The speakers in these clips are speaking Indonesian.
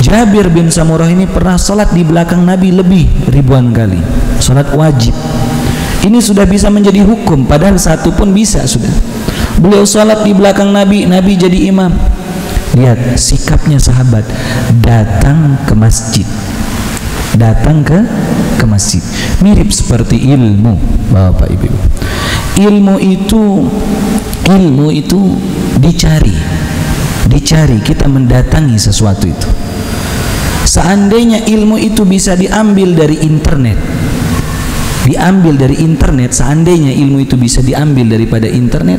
Jabir bin Samurah ini pernah salat di belakang Nabi lebih ribuan kali, salat wajib. Ini sudah bisa menjadi hukum, padahal satu pun bisa sudah. Beliau salat di belakang Nabi, Nabi jadi imam. Lihat sikapnya sahabat, datang ke masjid, datang ke masjid. Mirip seperti ilmu, Bapak Ibu. Ilmu itu dicari, kita mendatangi sesuatu itu. Seandainya ilmu itu bisa diambil dari internet, seandainya ilmu itu bisa diambil daripada internet,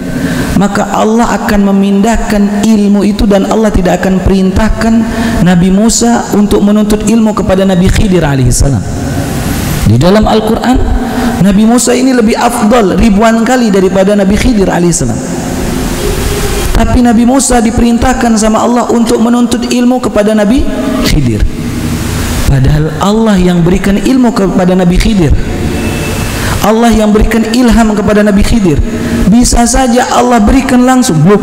maka Allah akan memindahkan ilmu itu, dan Allah tidak akan perintahkan Nabi Musa untuk menuntut ilmu kepada Nabi Khidir alaihissalam. Di dalam Al-Quran, Nabi Musa ini lebih afdal ribuan kali daripada Nabi Khidir alaihissalam. Tapi Nabi Musa diperintahkan sama Allah untuk menuntut ilmu kepada Nabi Khidir, padahal Allah yang berikan ilmu kepada Nabi Khidir, Allah yang berikan ilham kepada Nabi Khidir. Bisa saja Allah berikan langsung, bluk,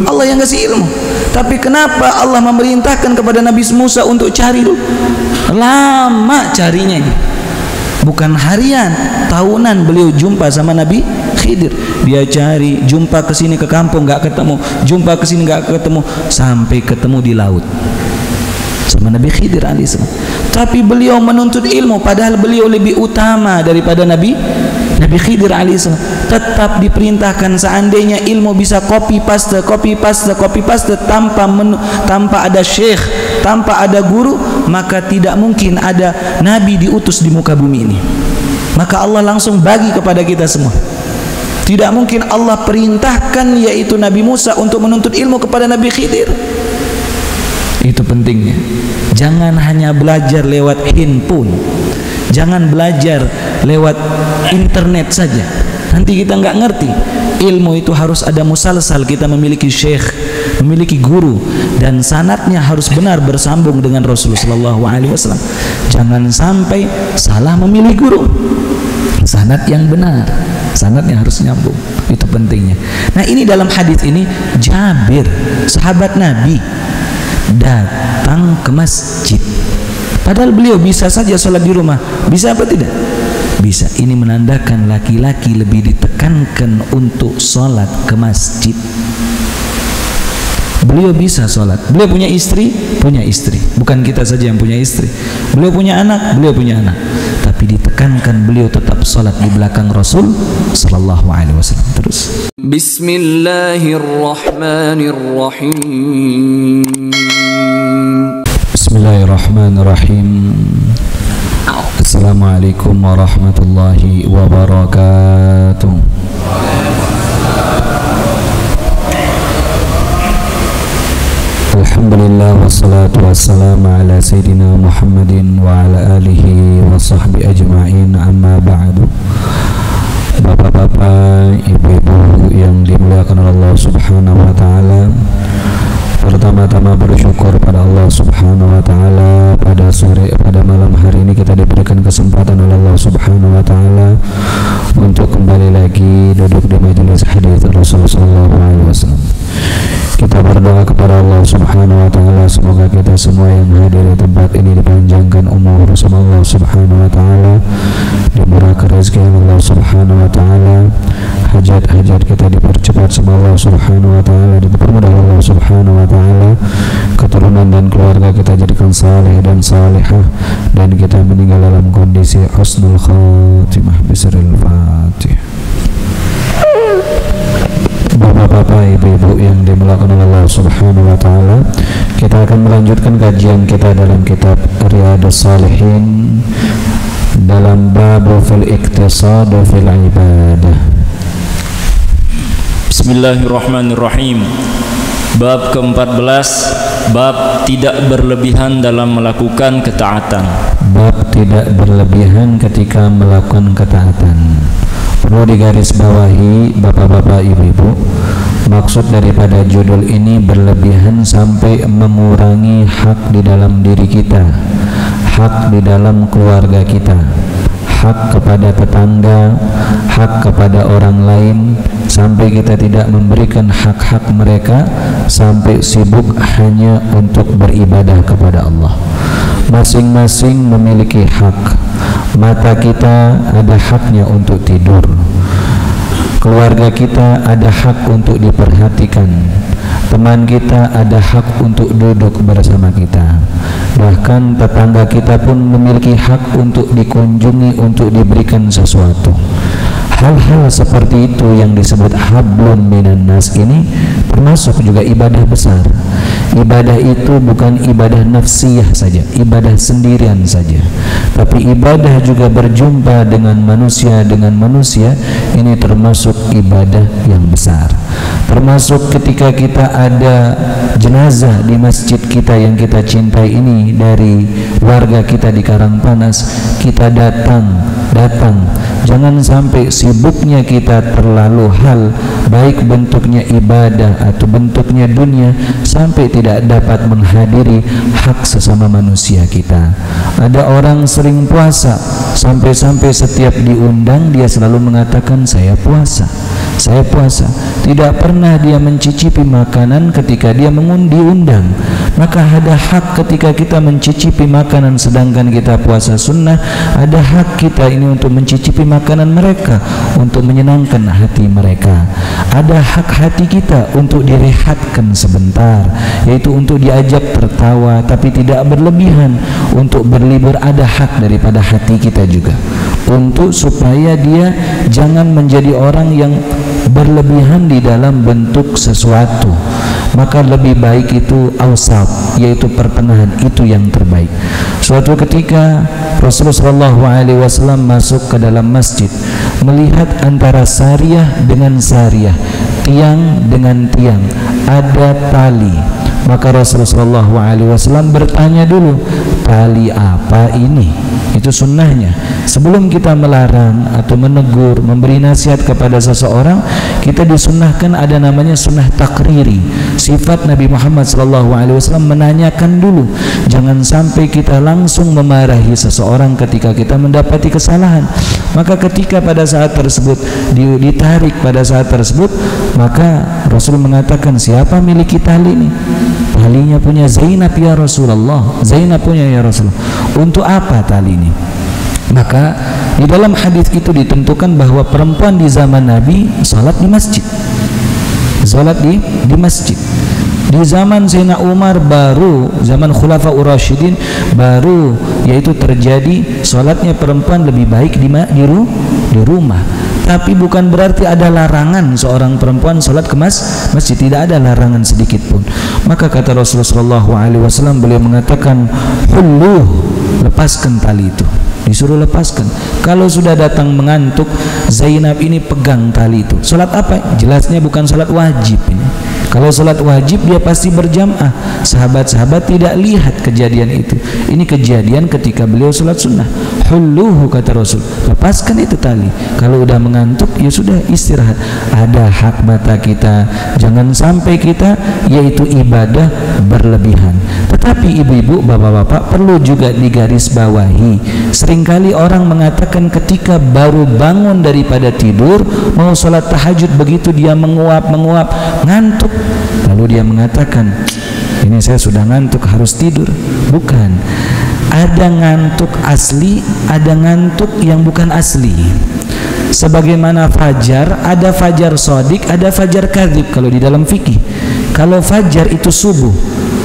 Allah yang kasih ilmu. Tapi kenapa Allah memerintahkan kepada Nabi Musa untuk cari dulu? Lama carinya ini, bukan harian, tahunan beliau jumpa sama Nabi Khidir. Dia cari, jumpa ke sini ke kampung nggak ketemu, jumpa ke sini nggak ketemu, sampai ketemu di laut sama Nabi Khidir alaihissalam. Tapi beliau menuntut ilmu, padahal beliau lebih utama daripada Nabi Khidir alaihissalam. Tetap diperintahkan, seandainya ilmu bisa copy paste tanpa ada syekh, tanpa ada guru, maka tidak mungkin ada nabi diutus di muka bumi ini. Maka Allah langsung bagi kepada kita semua. Tidak mungkin Allah perintahkan yaitu Nabi Musa untuk menuntut ilmu kepada Nabi Khidir. Itu pentingnya. Jangan hanya belajar lewat handphone, jangan belajar lewat internet saja, nanti kita nggak ngerti. Ilmu itu harus ada musalsal, kita memiliki syekh, memiliki guru, dan sanadnya harus benar bersambung dengan Rasulullah SAW. Jangan sampai salah memilih guru, sanad yang benar, sanadnya harus nyambung. Itu pentingnya. Nah, ini dalam hadis ini Jabir, sahabat Nabi, datang ke masjid, padahal beliau bisa saja sholat di rumah. Bisa apa tidak? Bisa. Ini menandakan laki-laki lebih ditekankan untuk sholat ke masjid. Beliau bisa sholat, beliau punya istri, bukan kita saja yang punya istri. Beliau punya anak, tapi ditekankan beliau tetap sholat di belakang Rasul sallallahu alaihi wasallam. Terus Bismillahirrahmanirrahim. Assalamualaikum warahmatullahi wabarakatuh. Alhamdulillah wassalatu wassalamu ala sayyidina Muhammadin wa ala alihi wa sahbihi ajma'in, amma ba'du. Bapak-bapak, ibu-ibu yang dimuliakan oleh Allah Subhanahu wa ta'ala, pertama-tama bersyukur pada Allah Subhanahu wa ta'ala pada malam hari ini kita diberikan kesempatan oleh Allah Subhanahu wa ta'ala untuk kembali lagi duduk di majelis hadis Rasulullah sallallahu alaihi wasallam. Kita berdoa kepada Allah Subhanahu wa ta'ala, semoga kita semua yang hadir di tempat ini dipanjangkan umur sama Allah Subhanahu wa ta'ala, dimurahkan rezeki Allah Subhanahu wa ta'ala, hajat-hajat kita dipercepat sama Allah Subhanahu wa ta'ala, dipermudah Allah Subhanahu wa ta'ala, keturunan dan keluarga kita jadikan saleh dan salihah, dan kita meninggal dalam kondisi husnul khatimah. Bismillahirrahmanirrahim. Bapak-bapak, ibu-ibu yang dimuliakan oleh Allah Subhanahu wa ta'ala, kita akan melanjutkan kajian kita dalam kitab Riyadhus Shalihin dalam bab fil iqtisad fil ibadah. Bismillahirrahmanirrahim. Bab ke-14, bab tidak berlebihan dalam melakukan ketaatan. Bab tidak berlebihan ketika melakukan ketaatan. Perlu digarisbawahi bapak-bapak, ibu-ibu, maksud daripada judul ini berlebihan sampai mengurangi hak di dalam diri kita, hak di dalam keluarga kita, hak kepada tetangga, hak kepada orang lain, sampai kita tidak memberikan hak-hak mereka, sampai sibuk hanya untuk beribadah kepada Allah. Masing-masing memiliki hak. Mata kita ada haknya untuk tidur, keluarga kita ada hak untuk diperhatikan, teman kita ada hak untuk duduk bersama kita, bahkan tetangga kita pun memiliki hak untuk dikunjungi, untuk diberikan sesuatu. Hal-hal seperti itu yang disebut hablum minan nas ini termasuk juga ibadah besar. Ibadah itu bukan ibadah nafsiyah saja, ibadah sendirian saja, tapi ibadah juga berjumpa dengan manusia, ini termasuk ibadah yang besar. Termasuk ketika kita ada jenazah di masjid kita yang kita cintai ini, dari warga kita di Karangpanas, kita datang, jangan sampai sibuknya kita terlalu hal, baik bentuknya ibadah atau bentuknya dunia, sampai tidak dapat menghadiri hak sesama manusia kita. Ada orang sering puasa, sampai-sampai setiap diundang dia selalu mengatakan saya puasa. Tidak pernah dia mencicipi makanan ketika dia diundang. Maka ada hak ketika kita mencicipi makanan sedangkan kita puasa sunnah, ada hak kita ini untuk mencicipi makanan mereka, untuk menyenangkan hati mereka. Ada hak hati kita untuk direhatkan sebentar, yaitu untuk diajak tertawa tapi tidak berlebihan, untuk berlibur. Ada hak daripada hati kita juga, untuk supaya dia jangan menjadi orang yang berlebihan di dalam bentuk sesuatu. Maka lebih baik itu awsat, yaitu pertengahan, itu yang terbaik. Suatu ketika Rasulullah SAW masuk ke dalam masjid, melihat antara sariyah dengan sariyah, tiang dengan tiang, ada tali. Maka Rasulullah SAW bertanya dulu, tali apa ini? Itu sunnahnya. Sebelum kita melarang atau menegur, memberi nasihat kepada seseorang, kita disunnahkan ada namanya sunnah takriri. Sifat Nabi Muhammad SAW menanyakan dulu. Jangan sampai kita langsung memarahi seseorang ketika kita mendapati kesalahan. Maka ketika pada saat tersebut ditarik pada saat tersebut, maka Rasul mengatakan, siapa miliki tali ini? Talinya punya Zainab ya Rasulullah. Zainab punya ya Rasulullah. Untuk apa tali ini? Maka di dalam hadis itu ditentukan bahwa perempuan di zaman Nabi salat di masjid. Salat di masjid. Di zaman Sayyidina Umar baru, zaman Khulafaur Rasyidin baru, yaitu terjadi salatnya perempuan lebih baik di rumah. Tapi bukan berarti ada larangan seorang perempuan salat ke masjid, tidak ada larangan sedikit pun. Maka kata Rasulullah SAW, beliau mengatakan, hulluh, lepaskan tali itu. Disuruh lepaskan. Kalau sudah datang mengantuk, Zainab ini pegang tali itu. Salat apa? Jelasnya bukan salat wajib ini. Kalau salat wajib dia pasti berjamaah. Sahabat-sahabat tidak lihat kejadian itu. Ini kejadian ketika beliau salat sunnah. Hulluhu, kata Rasul, lepaskan itu tali. Kalau udah mengantuk ya sudah istirahat. Ada hak mata kita, jangan sampai kita yaitu ibadah berlebihan. Tetapi ibu-ibu, bapak-bapak, perlu juga digarisbawahi. Seringkali orang mengatakan ketika baru bangun daripada tidur mau salat tahajud, begitu dia menguap ngantuk, lalu dia mengatakan, ini saya sudah ngantuk harus tidur. Bukan. Ada ngantuk asli, ada ngantuk yang bukan asli. Sebagaimana fajar, ada fajar sodik, ada fajar kadzib kalau di dalam fikih. Kalau fajar itu subuh,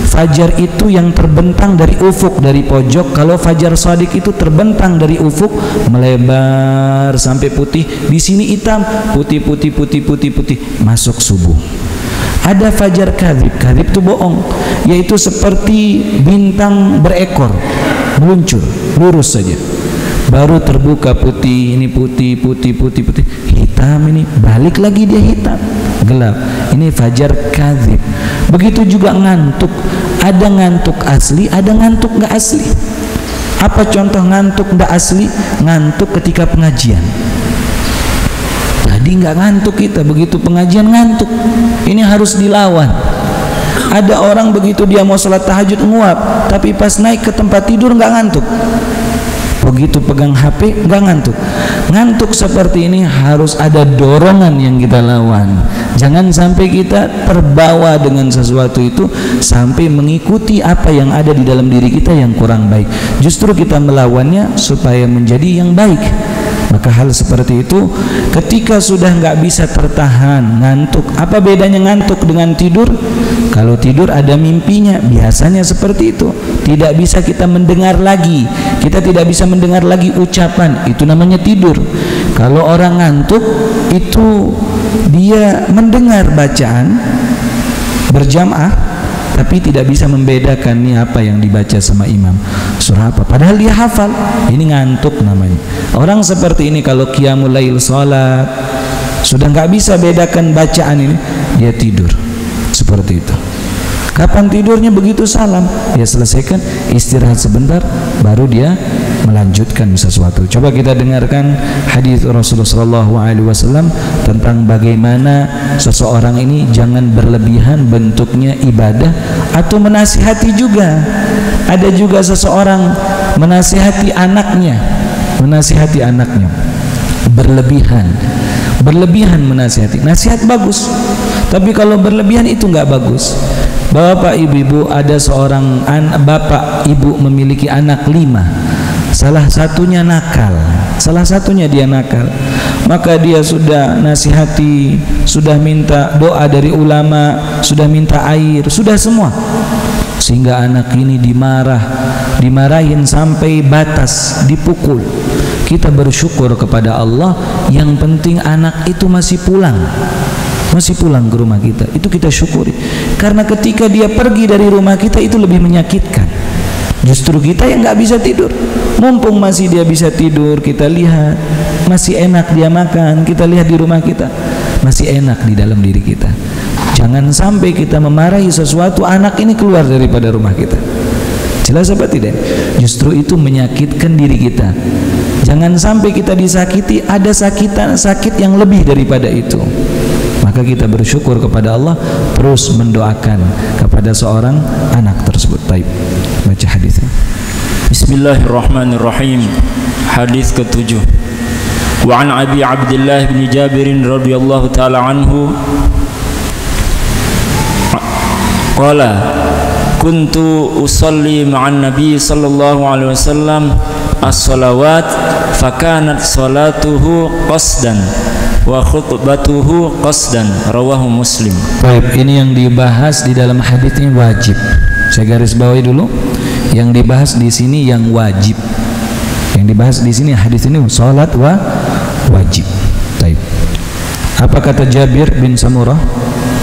fajar itu yang terbentang dari ufuk, dari pojok. Kalau fajar sodik itu terbentang dari ufuk, melebar sampai putih. Di sini hitam, putih, masuk subuh. Ada fajar kadzib, kadzib itu bohong, yaitu seperti bintang berekor, meluncur lurus saja, baru terbuka putih, ini putih, hitam, ini balik lagi dia hitam, gelap. Ini fajar kadzib. Begitu juga ngantuk, ada ngantuk asli, ada ngantuk nggak asli. Apa contoh ngantuk nggak asli? Ngantuk ketika pengajian. Tadi nggak ngantuk kita, begitu pengajian ngantuk. Ini harus dilawan. Ada orang begitu dia mau sholat tahajud nguap, tapi pas naik ke tempat tidur nggak ngantuk. begitu pegang HP nggak ngantuk. Ngantuk seperti ini harus ada dorongan yang kita lawan. Jangan sampai kita terbawa dengan sesuatu itu sampai mengikuti apa yang ada di dalam diri kita yang kurang baik. Justru kita melawannya supaya menjadi yang baik. Maka hal seperti itu ketika sudah nggak bisa tertahan, ngantuk. Apa bedanya ngantuk dengan tidur? Kalau tidur ada mimpinya, biasanya seperti itu. Tidak bisa kita mendengar lagi, kita tidak bisa mendengar lagi ucapan, itu namanya tidur. Kalau orang ngantuk itu dia mendengar bacaan berjamaah tapi tidak bisa membedakan nih apa yang dibaca sama imam, surah apa, padahal dia hafal. Ini ngantuk namanya. Orang seperti ini kalau qiyamul lail, salat, sudah nggak bisa bedakan bacaan ini, dia tidur seperti itu. Kapan tidurnya? Begitu salam dia selesaikan, istirahat sebentar, baru dia melanjutkan sesuatu. Coba kita dengarkan hadis Rasulullah SAW tentang bagaimana seseorang ini jangan berlebihan bentuknya ibadah atau menasihati juga. Ada juga seseorang menasihati anaknya, berlebihan menasihati. Nasihat bagus, tapi kalau berlebihan itu nggak bagus. Bapak ibu-ibu, ada seorang bapak ibu memiliki anak 5, salah satunya nakal, maka dia sudah nasihati, sudah minta doa dari ulama, sudah minta air, sudah semua, sehingga anak ini dimarahin sampai batas, dipukul. Kita bersyukur kepada Allah, yang penting anak itu masih pulang ke rumah kita, itu kita syukuri. Karena ketika dia pergi dari rumah kita itu lebih menyakitkan. Justru kita yang nggak bisa tidur. Mumpung masih dia bisa tidur, kita lihat masih enak dia makan, kita lihat di rumah kita masih enak di dalam diri kita. Jangan sampai kita memarahi sesuatu, anak ini keluar daripada rumah kita. Jelas apa tidak? Justru itu menyakitkan diri kita. Jangan sampai kita disakiti, ada sakit yang lebih daripada itu. Maka kita bersyukur kepada Allah, terus mendoakan kepada seorang anak tersebut. Baik, baca hadisnya. Bismillahirrahmanirrahim. Hadis ke-7. Wa an Abi Abdullah bin Jabir radhiyallahu taala anhu qala kuntu usalli ma'an nabi sallallahu alaihi wasallam as-salawat fakanat salatuhu qasdan wa khutbatuhu qasdan, rawahu Muslim. Baik, ini yang dibahas di dalam hadis ini wajib. Saya garis bawahi dulu. Yang dibahas di sini yang wajib. Yang dibahas di sini hadis ini salat wajib. Baik. Apa kata Jabir bin Samurah?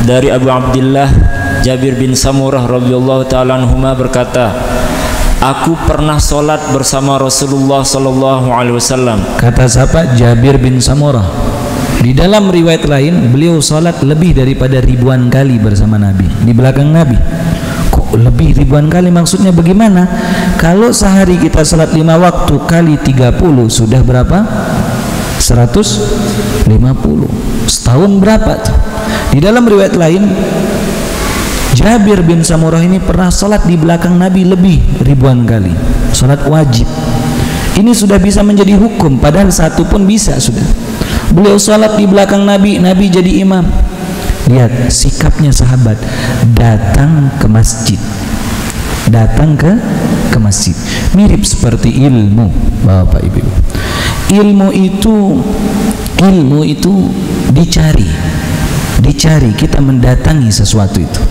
Dari Abu Abdullah Jabir bin Samurah radhiyallahu taala anhuma berkata, aku pernah salat bersama Rasulullah sallallahu alaihi wasallam. Kata siapa? Jabir bin Samurah. Di dalam riwayat lain beliau salat lebih daripada ribuan kali bersama Nabi, di belakang Nabi. Kok lebih ribuan kali, maksudnya bagaimana? Kalau sehari kita salat 5 waktu kali 30 sudah berapa? 150. Setahun berapa tuh? Di dalam riwayat lain Jabir bin Samurah ini pernah salat di belakang Nabi lebih ribuan kali, salat wajib. Ini sudah bisa menjadi hukum, padahal satu pun bisa sudah. Beliau salat di belakang Nabi, Nabi jadi imam. Lihat sikapnya sahabat, datang ke masjid, mirip seperti ilmu, Bapak Ibu. Ilmu itu dicari, kita mendatangi sesuatu itu.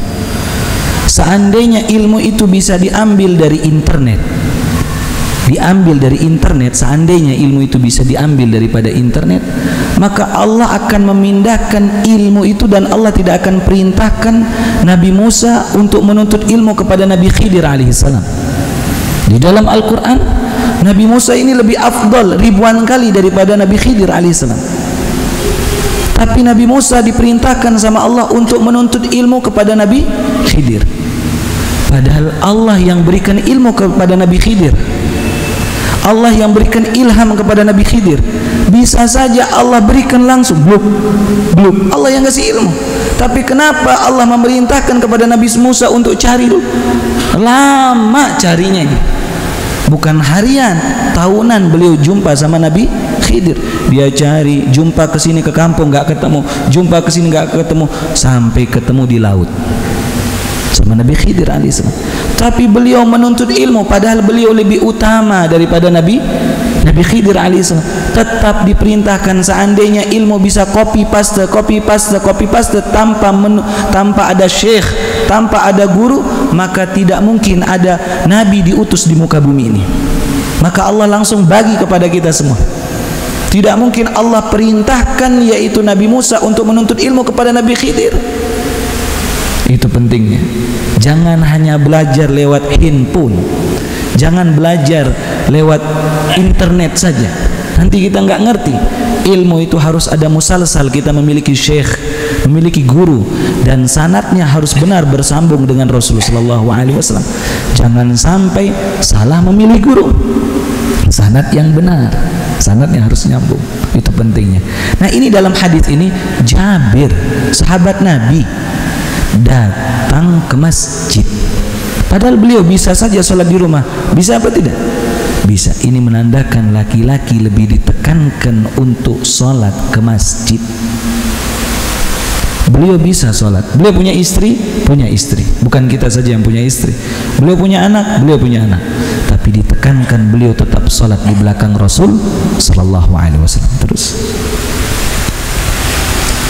Seandainya ilmu itu bisa diambil dari internet, seandainya ilmu itu bisa diambil daripada internet, maka Allah akan memindahkan ilmu itu dan Allah tidak akan perintahkan Nabi Musa untuk menuntut ilmu kepada Nabi Khidir alaihissalam. Di dalam Al-Quran Nabi Musa ini lebih afdal ribuan kali daripada Nabi Khidir alaihissalam. Tapi Nabi Musa diperintahkan sama Allah untuk menuntut ilmu kepada Nabi Khidir, padahal Allah yang berikan ilmu kepada Nabi Khidir, Allah yang berikan ilham kepada Nabi Khidir. Bisa saja Allah berikan langsung, bluk, Allah yang kasih ilmu. Tapi kenapa Allah memerintahkan kepada Nabi Musa untuk cari dulu? Lama carinya ini. bukan harian, tahunan beliau jumpa sama Nabi Khidir. Dia cari, jumpa ke sini ke kampung nggak ketemu, jumpa ke sini nggak ketemu, sampai ketemu di laut sama Nabi Khidir alaihissalam. Tapi beliau menuntut ilmu, padahal beliau lebih utama daripada Nabi Khidir alaihissalam. Tetap diperintahkan, seandainya ilmu bisa copy paste tanpa ada syekh, tanpa ada guru, maka tidak mungkin ada nabi diutus di muka bumi ini. Maka Allah langsung bagi kepada kita semua. Tidak mungkin Allah perintahkan yaitu Nabi Musa untuk menuntut ilmu kepada Nabi Khidir. Itu pentingnya. Jangan hanya belajar lewat handphone, jangan belajar lewat internet saja, nanti kita nggak ngerti. Ilmu itu harus ada musalsal, kita memiliki syekh, memiliki guru, dan sanadnya harus benar bersambung dengan Rasulullah SAW. Jangan sampai salah memilih guru. Sanad yang benar, sanadnya harus nyambung. Itu pentingnya. Nah, ini dalam hadis ini Jabir, sahabat Nabi, datang ke masjid. Padahal beliau bisa saja sholat di rumah. Bisa apa tidak? Bisa. Ini menandakan laki-laki lebih ditekankan untuk sholat ke masjid. Beliau bisa sholat. Beliau punya istri, punya istri. Bukan kita saja yang punya istri. Beliau punya anak, beliau punya anak. Tapi ditekankan beliau tetap sholat di belakang Rasul Sallallahu Alaihi Wasallam. Terus.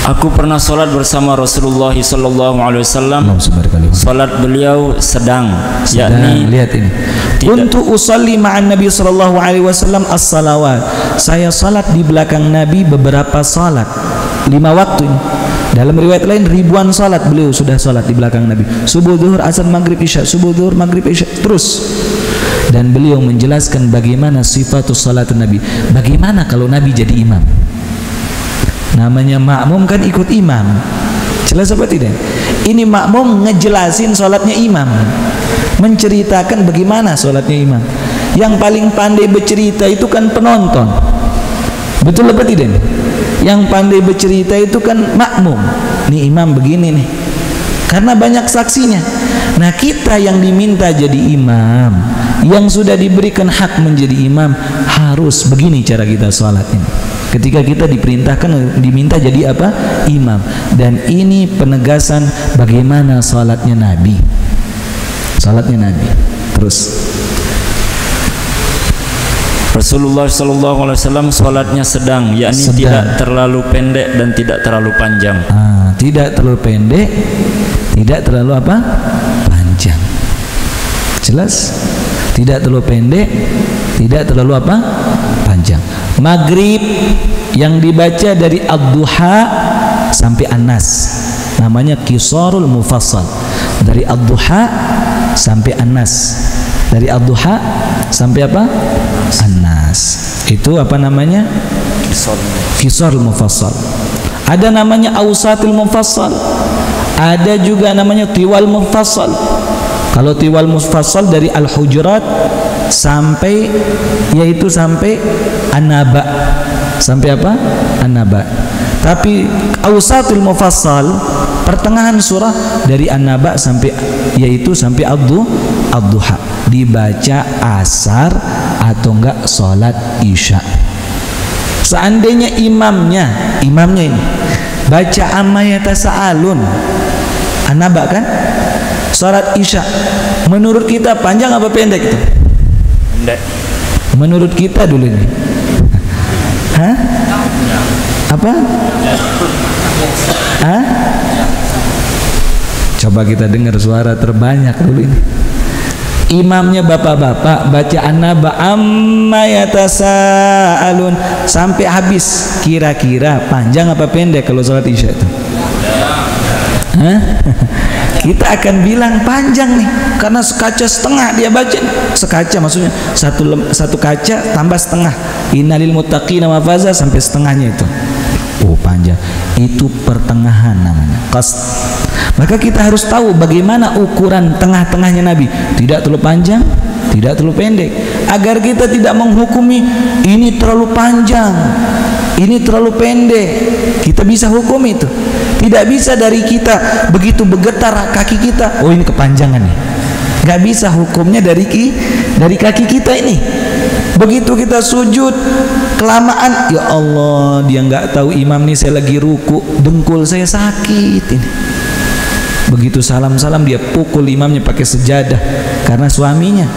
Aku pernah sholat bersama Rasulullah Sallallahu Alaihi Wasallam. Sholat beliau sedang, yakni lihat ini. Untuk usolli ma'an Nabi Sallallahu Alaihi Wasallam as-salawat. Saya sholat di belakang Nabi beberapa sholat, 5 waktu ini. Dalam riwayat lain ribuan sholat beliau sudah sholat di belakang Nabi. Subuh, zuhur, asar, maghrib, isya. Subuh, zuhur, maghrib, isya. Terus. Dan beliau menjelaskan bagaimana sifatus sholat Nabi. Bagaimana kalau Nabi jadi imam. Namanya makmum kan ikut imam. Jelas apa tidak? Ini makmum ngejelasin sholatnya imam, menceritakan bagaimana sholatnya imam. Yang paling pandai bercerita itu kan penonton. Betul apa tidak? Yang pandai bercerita itu kan makmum. Nih imam begini nih, karena banyak saksinya. Nah, kita yang diminta jadi imam, yang sudah diberikan hak menjadi imam, harus begini cara kita sholat ini. Ketika kita diperintahkan, diminta jadi apa? Imam. Dan ini penegasan bagaimana salatnya Nabi. Salatnya Nabi. Terus Rasulullah SAW salatnya sedang, yakni sedang. Tidak terlalu pendek dan tidak terlalu panjang. Tidak terlalu pendek, tidak terlalu apa? Panjang. Jelas? Tidak terlalu pendek, tidak terlalu apa? Panjang. Maghrib yang dibaca dari ad-duha sampai an-nas, namanya qisarul mufassal. Dari ad-duha sampai an-nas, dari ad-duha sampai apa? An-nas. Itu apa namanya? Qisarul mufassal. Ada namanya awsatul mufassal, ada juga namanya tiwal mufassal. Kalau tiwal mufassal dari al-hujurat sampai, yaitu sampai an-naba. Sampai apa? An-naba. Tapi awsatul mufassal, pertengahan surah dari an-naba sampai, yaitu sampai ad-duha. Dibaca asar atau enggak salat isya. Seandainya imamnya ini baca amma yatasaalun, an-naba kan? Salat isya, menurut kita panjang apa pendek itu? Pendek. Menurut kita dulu ini. Hah? Apa? Hah? Coba kita dengar suara terbanyak dulu ini. Imamnya bapak-bapak baca an-naba amma yatasaalun sampai habis, kira-kira panjang apa pendek kalau salat isya itu? Hah? Kita akan bilang panjang nih, karena sekaca setengah dia baca. Sekaca maksudnya satu kaca tambah setengah. Innalil muttaqina mafaza sampai setengahnya itu. Oh, panjang. Itu pertengahan namanya, qasd. Maka kita harus tahu bagaimana ukuran tengah-tengahnya Nabi. Tidak terlalu panjang, tidak terlalu pendek, agar kita tidak menghukumi ini terlalu panjang, ini terlalu pendek. Kita bisa hukum itu. Tidak bisa dari kita begitu bergetar kaki kita, oh ini kepanjangan nih. Gak bisa hukumnya dari dari kaki kita ini. Begitu kita sujud kelamaan, ya Allah, dia nggak tahu imam nih saya lagi ruku, dengkul saya sakit ini. Begitu salam-salam dia pukul imamnya pakai sejadah karena suaminya.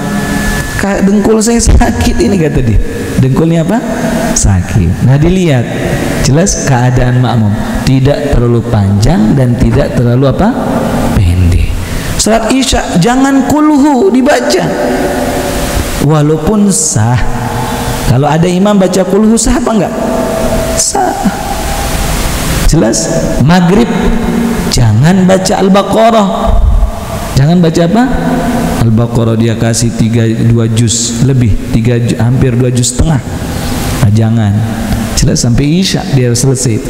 Dengkul saya sakit ini, kata dia. Dengkulnya apa? Sakit. Nah, dilihat jelas keadaan makmum tidak terlalu panjang dan tidak terlalu apa? Pendek. Salat Isya jangan kulhu dibaca. Walaupun sah. Kalau ada imam baca kulhu sah apa enggak? Sah. Jelas. Maghrib jangan baca Al-Baqarah. Jangan baca apa? Al-Baqarah dia kasih 2 juz lebih, hampir 2 juz setengah. Nah, jangan. Jelas sampai Isya dia selesai.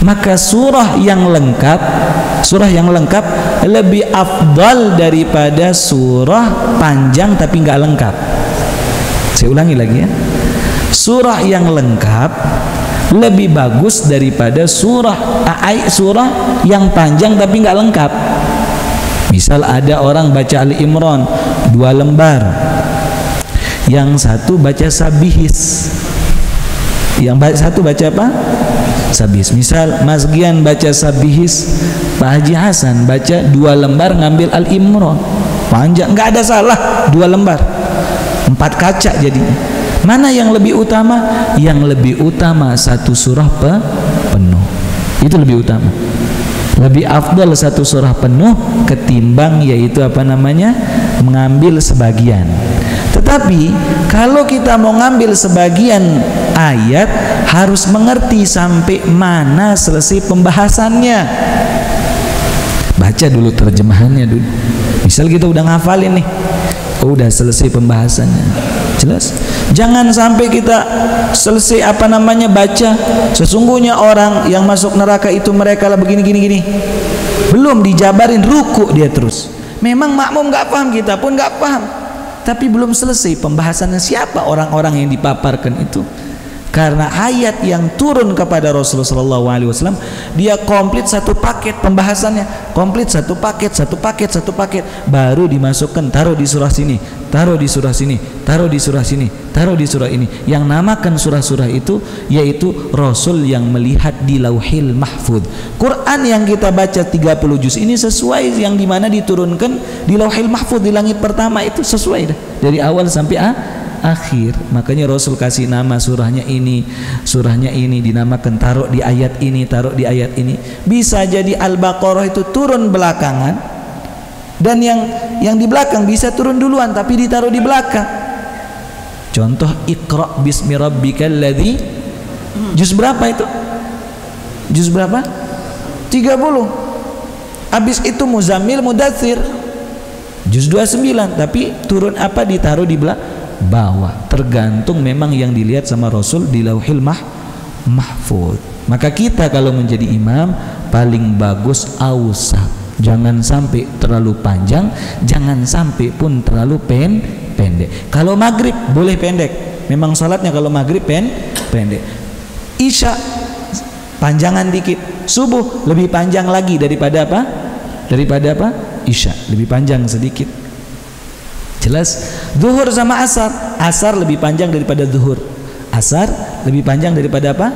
Maka surah yang lengkap lebih afdal daripada surah panjang tapi nggak lengkap. Saya ulangi lagi ya. Surah yang lengkap lebih bagus daripada surah yang panjang tapi nggak lengkap. Misal ada orang baca Ali Imran 2 lembar, yang satu baca Sabihis, yang satu baca apa? Sabihis. Misal Mas Gian baca Sabihis, Pak Haji Hasan baca 2 lembar ngambil Al Imran, panjang, nggak ada salah, 2 lembar 4 kaca jadinya. Mana yang lebih utama? Yang lebih utama satu surah penuh, itu lebih utama. Lebih afdal satu surah penuh ketimbang yaitu apa namanya mengambil sebagian. Tetapi kalau kita mau ngambil sebagian ayat harus mengerti sampai mana selesai pembahasannya. Baca dulu terjemahannya dulu. Misal kita udah ngafalin nih, udah selesai pembahasannya. Jelas? Jangan sampai kita selesai apa namanya baca, sesungguhnya orang yang masuk neraka itu mereka lah begini gini. Belum dijabarin ruku dia terus. Memang makmum nggak paham, kita pun nggak paham. Tapi belum selesai pembahasannya siapa orang-orang yang dipaparkan itu. Karena ayat yang turun kepada Rasulullah SAW dia komplit satu paket pembahasannya, komplit satu paket, baru dimasukkan, taruh di surah sini, taruh di surah sini, taruh di surah sini, taruh di surah ini. Yang namakan surah-surah itu yaitu Rasul yang melihat di Lauhil Mahfudz. Quran yang kita baca 30 juz ini sesuai yang dimana diturunkan di Lauhil Mahfudz di langit pertama, itu sesuai dah dari awal sampai akhir. Makanya Rasul kasih nama surahnya ini dinamakan, taruh di ayat ini, taruh di ayat ini. Bisa jadi Al-Baqarah itu turun belakangan dan yang di belakang bisa turun duluan tapi ditaruh di belakang. Contoh Iqra bismi rabbikal ladzi, juz berapa itu? Juz berapa? 30. Habis itu Muzammil, Mudaththir, juz 29, tapi turun apa ditaruh di bawah, tergantung memang yang dilihat sama Rasul di Lauhil Mahfudz. Maka kita kalau menjadi imam paling bagus ausat, jangan sampai terlalu panjang, jangan sampai pun terlalu pendek. Kalau maghrib boleh pendek, memang salatnya kalau maghrib pendek. Isya panjangan dikit, subuh lebih panjang lagi daripada apa? Isya lebih panjang sedikit. Jelas? Zuhur sama asar lebih panjang daripada zuhur, asar lebih panjang daripada apa?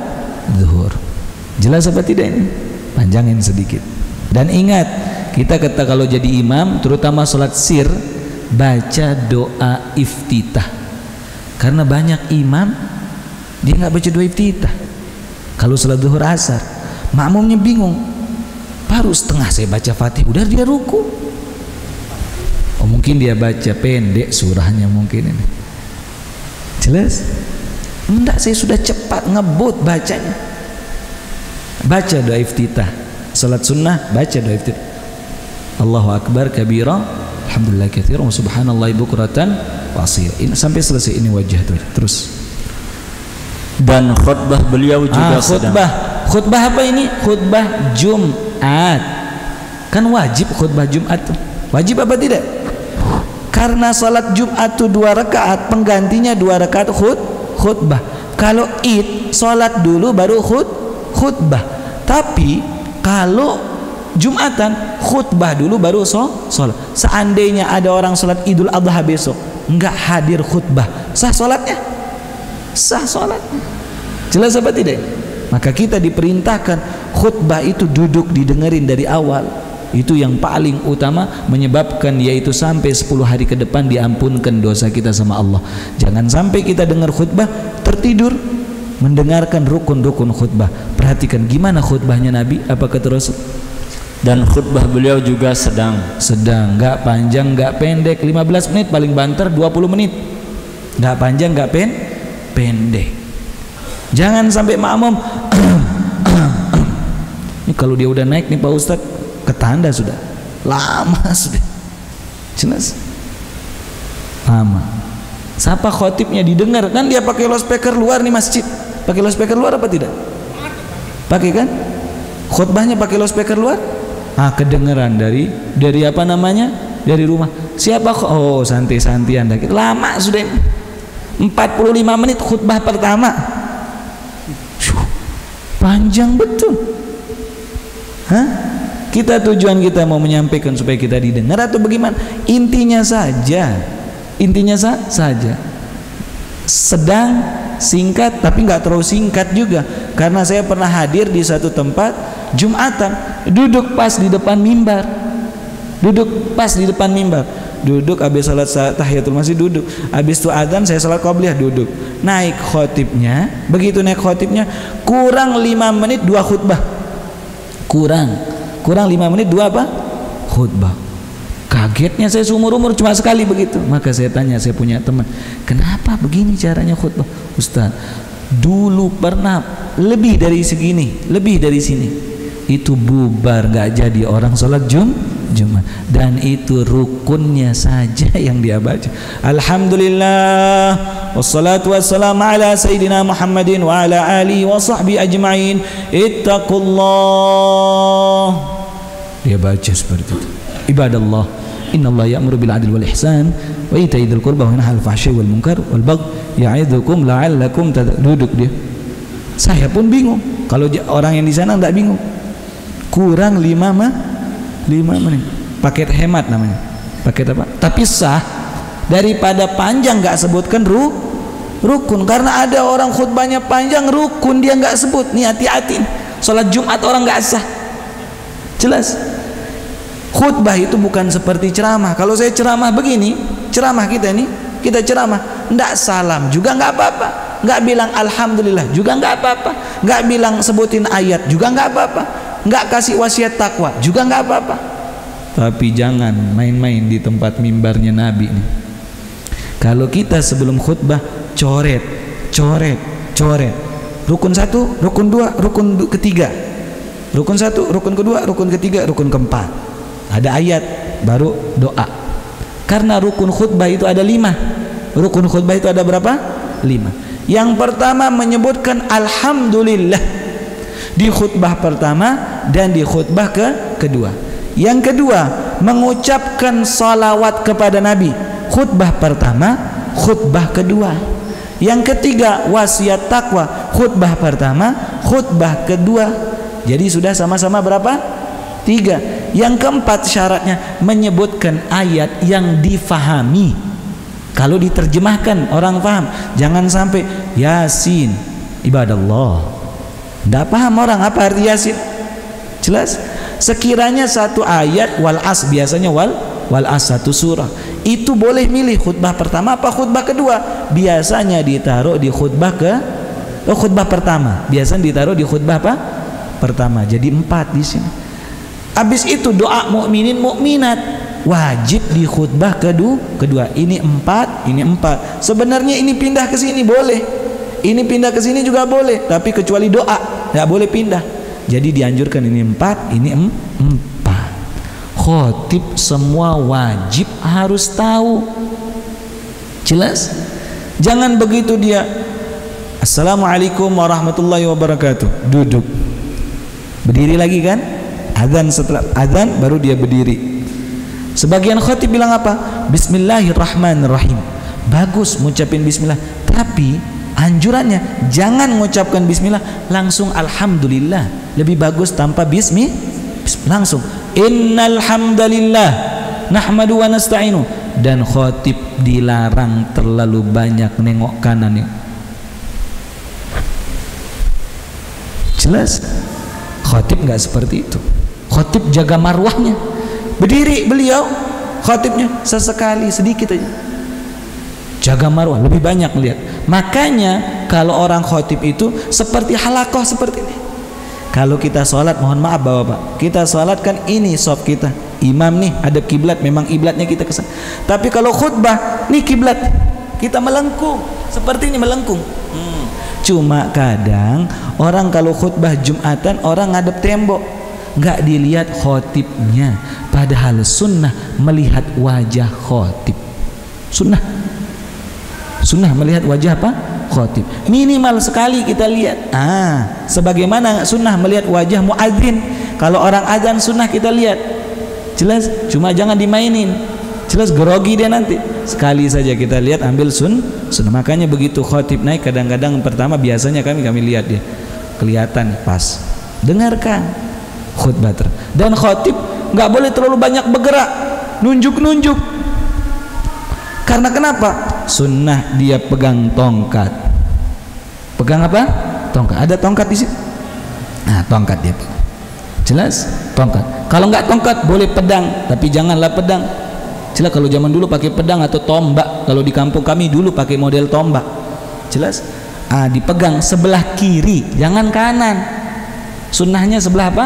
Zuhur. Jelas apa tidak ini? Panjangin sedikit. Dan ingat, kita kata kalau jadi imam terutama sholat sir, baca doa iftitah. Karena banyak imam dia nggak baca doa iftitah. Kalau sholat zuhur asar, makmumnya bingung, baru setengah saya baca Fatihah udah dia ruku. Oh, mungkin dia baca pendek surahnya mungkin ini. Jelas? Enggak, saya sudah cepat ngebut bacanya. Baca doa iftitah. Salat sunnah baca doa iftitah. Allahu akbar kabira, alhamdulillah katsiran, wa subhanallahi bukratan wa asila. Ini sampai selesai ini wajah terus. Dan khutbah beliau juga khutbah apa ini? Khutbah Jumat. Kan wajib khutbah Jumat. Wajib apa tidak? Karena salat Jumat itu 2 rakaat, penggantinya 2 rakaat khutbah. Kalau Id salat dulu baru khutbah. Tapi kalau Jumatan khutbah dulu baru sholat. Seandainya ada orang sholat Idul Adha besok enggak hadir khutbah, sah sholatnya? Sah sholatnya. Jelas apa tidak? Maka kita diperintahkan khutbah itu duduk didengerin dari awal. Itu yang paling utama, menyebabkan yaitu sampai 10 hari ke depan diampunkan dosa kita sama Allah. Jangan sampai kita dengar khutbah tertidur mendengarkan rukun-rukun khutbah. Perhatikan gimana khutbahnya Nabi, apa kata Rasul? Dan khutbah beliau juga sedang, nggak panjang nggak pendek, 15 menit paling banter 20 menit, nggak panjang nggak pendek. Jangan sampai makmum ini kalau dia udah naik nih Pak Ustadz, ketanda sudah lama, sudah jelas lama. Siapa khotibnya didengar kan, dia pakai loudspeaker luar nih masjid, pakai loudspeaker luar apa tidak? Pakai kan? Khutbahnya pakai loudspeaker luar, kedengeran dari apa namanya, dari rumah. Siapa? Oh santai-santai Anda, lama sudah 45 menit khutbah pertama, panjang betul. Kita tujuan kita mau menyampaikan supaya kita didengar atau bagaimana? Intinya saja sedang, singkat, tapi nggak terlalu singkat juga. Karena saya pernah hadir di satu tempat Jumatan, duduk pas di depan mimbar, duduk habis salat tahiyatul masjid, duduk habis itu adzan, saya salat qabliyah, duduk. Naik khotibnya, begitu naik khotibnya kurang 5 menit 2 khutbah, kurang 5 menit 2 apa? Khutbah. Kagetnya saya seumur umur cuma sekali begitu. Maka saya tanya, saya punya teman, kenapa begini caranya khutbah? Ustaz, dulu pernah lebih dari segini, lebih dari sini, itu bubar, nggak jadi orang sholat Jumat, dan itu rukunnya saja yang dia baca. Alhamdulillah wassalatu wassalamu ala sayyidina Muhammadin wa ala alihi wa sahbihi ajma'in, ittaqullah. Dia baca seperti itu. Ibadallah, innallaha ya'muru bil 'adli wal ihsan wa ita'i dzil qurba wa yanha 'anil fahsya'i wal munkar wal baghi ya'idzukum la'allakum duduk dia. Saya pun bingung, kalau orang yang di sana enggak bingung. Kurang 5 menit. Paket hemat namanya. Paket apa? Tapi sah, daripada panjang nggak sebutkan rukun. Karena ada orang khutbahnya panjang, rukun dia nggak sebut. Nih hati-hati, sholat Jumat orang nggak sah. Jelas. Khutbah itu bukan seperti ceramah. Kalau saya ceramah begini, ceramah kita ini, kita ceramah, nggak salam juga nggak apa-apa, nggak bilang alhamdulillah juga nggak apa-apa, nggak bilang sebutin ayat juga nggak apa-apa, nggak kasih wasiat takwa juga nggak apa-apa. Tapi jangan main-main di tempat mimbarnya Nabi nih. Kalau kita sebelum khutbah coret. Rukun 1, rukun 2, rukun ketiga. Rukun 1, rukun kedua, rukun ketiga, rukun keempat. Ada ayat, baru doa. Karena rukun khutbah itu ada 5. Rukun khutbah itu ada berapa? 5. Yang pertama menyebutkan alhamdulillah di khutbah pertama dan di khutbah kedua. Yang kedua mengucapkan salawat kepada Nabi, khutbah pertama, khutbah kedua. Yang ketiga wasiat takwa, khutbah pertama, khutbah kedua. Jadi sudah sama-sama berapa? 3. Yang keempat syaratnya menyebutkan ayat yang difahami. Kalau diterjemahkan orang paham, jangan sampai Yasin, ibadallah, tidak paham orang apa arti Yasin. Jelas. Sekiranya satu ayat wal as, biasanya wal as satu surah, itu boleh milih khutbah pertama apa khutbah kedua. Biasanya ditaruh di khutbah khutbah pertama. Biasanya ditaruh di khutbah apa? Pertama. Jadi 4 di sini. Habis itu doa mukminin mukminat wajib di khutbah kedua. Ini 4, ini 4. Sebenarnya ini pindah ke sini boleh, ini pindah ke sini juga boleh, tapi kecuali doa nggak boleh pindah. Jadi dianjurkan ini 4, ini 4. Khotib semua wajib harus tahu. Jelas? Jangan begitu dia Assalamualaikum warahmatullahi wabarakatuh, duduk, berdiri lagi kan? Adzan, setelah adzan baru dia berdiri. Sebagian khotib bilang apa? Bismillahirrahmanirrahim. Bagus ngucapin bismillah, tapi anjurannya jangan mengucapkan bismillah langsung alhamdulillah. Lebih bagus tanpa langsung innal hamdalillah nahmadu wa nasta'inu. Dan khatib dilarang terlalu banyak nengok kanan ya. Jelas khatib nggak seperti itu. Khatib jaga marwahnya, berdiri beliau khatibnya sesekali sedikit aja, jaga marwah, lebih banyak melihat. Makanya kalau orang khatib itu seperti halakoh seperti ini. Kalau kita sholat, mohon maaf bapak-bapak, kita sholat kan ini shop kita, imam nih hadap kiblat, memang kiblatnya kita kesana. Tapi kalau khutbah nih kiblat kita melengkung seperti ini, melengkung. Cuma kadang orang kalau khutbah Jumatan orang ngadep tembok, nggak dilihat khotibnya. Padahal sunnah melihat wajah khotib. Sunnah melihat wajah apa? Khotib. Minimal sekali kita lihat. Sebagaimana sunnah melihat wajah muadzin. Kalau orang azan sunnah kita lihat. Jelas. Cuma jangan dimainin. Jelas grogi dia nanti. Sekali saja kita lihat, ambil sunnah. Makanya begitu khotib naik, kadang-kadang pertama biasanya kami lihat dia kelihatan pas. Dengarkan khutbah dan khotib nggak boleh terlalu banyak bergerak, nunjuk. Karena kenapa? Sunnah dia pegang tongkat. Pegang apa? Tongkat. Ada tongkat di sini. Nah, tongkat dia. Jelas? Tongkat. Kalau nggak tongkat boleh pedang, tapi janganlah pedang. Jelas kalau zaman dulu pakai pedang atau tombak. Kalau di kampung kami dulu pakai model tombak. Jelas? Dipegang sebelah kiri, jangan kanan. Sunnahnya sebelah apa?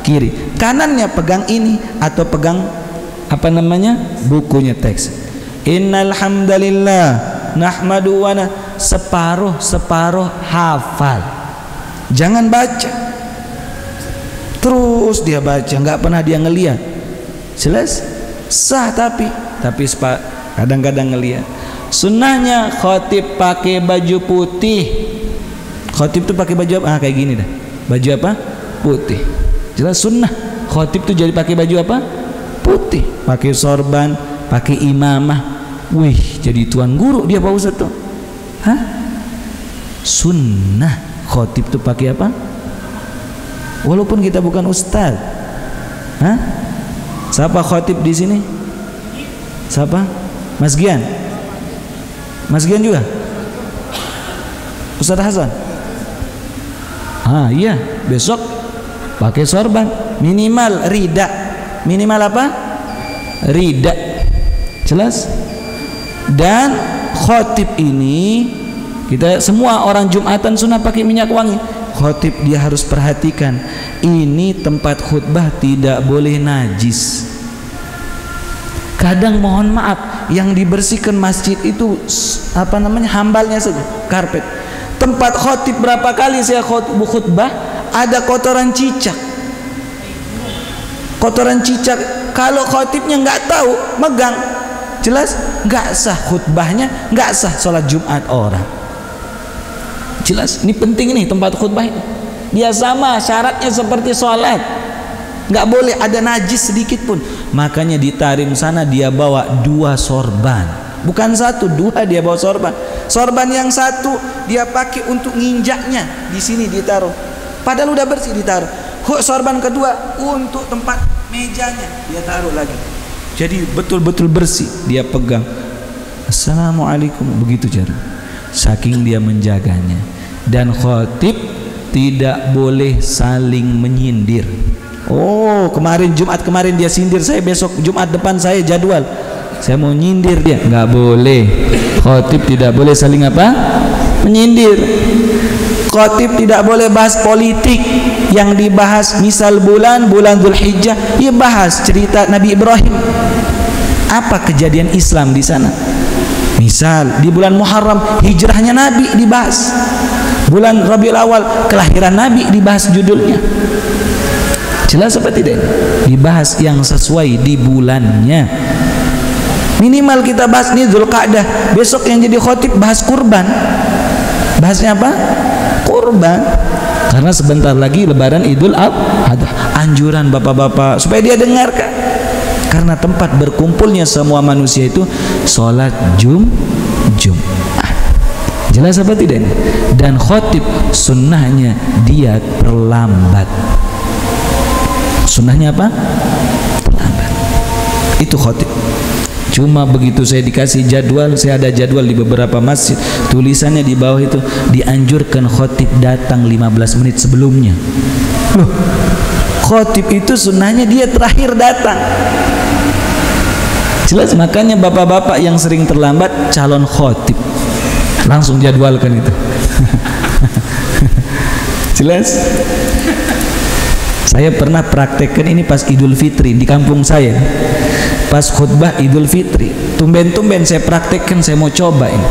Kiri. Kanannya pegang ini atau pegang apa namanya? Bukunya teks. Innal hamdalillah nahmadu wa separuh hafal. Jangan baca. Terus dia baca, nggak pernah dia ngelihat. Jelas? Sah tapi kadang-kadang ngelihat. Sunnahnya khotib pakai baju putih. Khotib tuh pakai baju apa? Kayak gini dah. Baju apa? Putih. Jelas sunnah. Khotib tuh jadi pakai baju apa? Putih. Pakai sorban, pakai imamah. Wih, jadi tuan guru dia Pak Ustaz tuh. Sunnah khotib tuh pakai apa? Walaupun kita bukan ustaz. Siapa khotib di sini? Siapa? Mas Gian. Mas Gian juga? Ustaz Hasan? Iya, besok pakai sorban, minimal rida. Minimal apa? Rida. Jelas? Dan khotib ini, kita semua orang Jumatan sunnah pakai minyak wangi. Khotib dia harus perhatikan, ini tempat khutbah tidak boleh najis. Kadang mohon maaf, yang dibersihkan masjid itu apa namanya, hambalnya saja, karpet. Tempat khotib berapa kali saya khutbah ada kotoran cicak. Kotoran cicak, kalau khotibnya nggak tahu megang, jelas nggak sah khutbahnya, nggak sah sholat Jumat orang. Jelas, ini penting nih tempat khutbah ini. Dia sama syaratnya seperti sholat, nggak boleh ada najis sedikit pun. Makanya di Tarim sana dia bawa 2 sorban, bukan 1, 2 dia bawa sorban. Sorban yang 1 dia pakai untuk nginjaknya, di sini ditaruh. Padahal udah bersih ditaruh. Sorban kedua untuk tempat mejanya dia taruh lagi. Jadi betul-betul bersih dia pegang. Assalamualaikum, begitu cara. Saking dia menjaganya. Dan khotib tidak boleh saling menyindir. Oh, kemarin Jumat kemarin dia sindir saya, besok Jumat depan saya jadwal saya mau nyindir dia, nggak boleh. Khotib tidak boleh saling apa? Menyindir. Khotib tidak boleh bahas politik. Yang dibahas misal bulan Dzulhijjah, dia bahas cerita Nabi Ibrahim. Apa kejadian Islam di sana? Misal di bulan Muharram hijrahnya Nabi dibahas. Bulan Rabiul Awal kelahiran Nabi dibahas judulnya. Jelas seperti itu. Dibahas yang sesuai di bulannya. Minimal kita bahas nih Dzulqa'dah. Besok yang jadi khotib bahas kurban. Bahasnya apa? Kurban. Karena sebentar lagi lebaran Idul Adha. Anjuran bapak-bapak supaya dia dengarkan. Karena tempat berkumpulnya semua manusia itu sholat Jumat. Jelas apa tidak? Dan khotib sunnahnya dia terlambat. Sunnahnya apa? Terlambat. Itu khotib. Cuma begitu saya dikasih jadwal, saya ada jadwal di beberapa masjid, tulisannya di bawah itu dianjurkan khotib datang 15 menit sebelumnya. Loh, khotib itu sunnahnya dia terakhir datang. Jelas, makanya bapak-bapak yang sering terlambat calon khotib, langsung jadwalkan itu. Jelas. Saya pernah praktekkan ini pas Idul Fitri di kampung saya. Pas khutbah Idul Fitri, tumben-tumben saya praktekkan, saya mau coba ini.